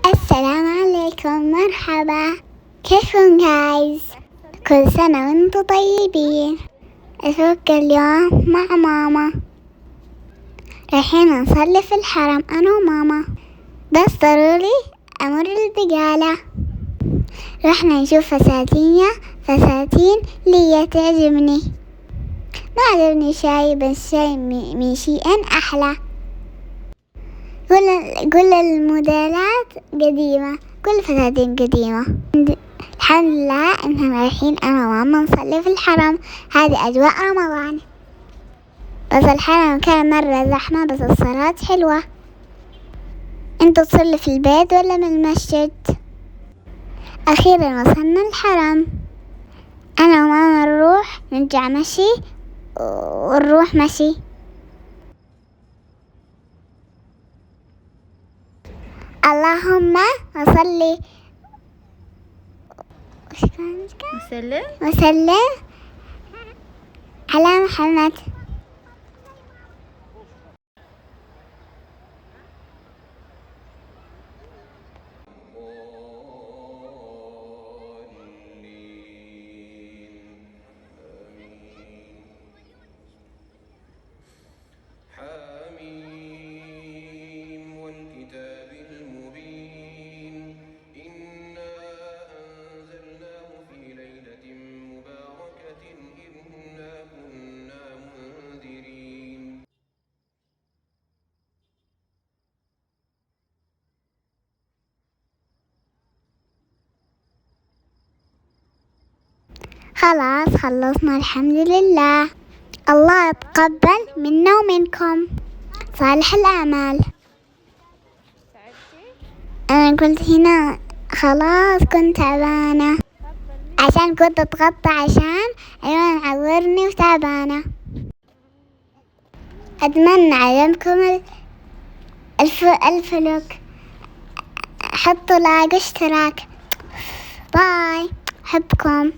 السلام عليكم، مرحبا، كيفكم جايز؟ كل سنة وانتم طيبين. أشوفك اليوم مع ماما، رايحين نصلي في الحرم أنا وماما، بس ضروري أمر البقالة. رحنا نشوف فساتين لي تعجبني، ما عجبني شيء، بس شيء من شيء أحلى. كل الموديلات قديمة، كل الفساتين قديمة. الحمد لله إننا رايحين أنا وماما نصلي في الحرم، هذه أجواء رمضان. بس الحرم كان مرة زحمة، بس الصلاة حلوة. انتوا تصلي في البيت ولا من المسجد؟ أخيرا وصلنا الحرم، أنا وماما نروح نرجع مشي ونروح مشي. اللهم وصلي وسلم على محمد. حميم والكتاب المبين إنا أنزلناه في ليلة مباركة إنا كنا منذرين. خلاص خلصنا الحمد لله. الله يتقبل منا ومنكم صالح الأعمال. أنا قلت هنا خلاص كنت تعبانة، عشان كنت أتغطى عشان عيون عورني وتعبانة. أتمنى عجبكم الفلوق، حطوا لايك واشتراك. باي، أحبكم.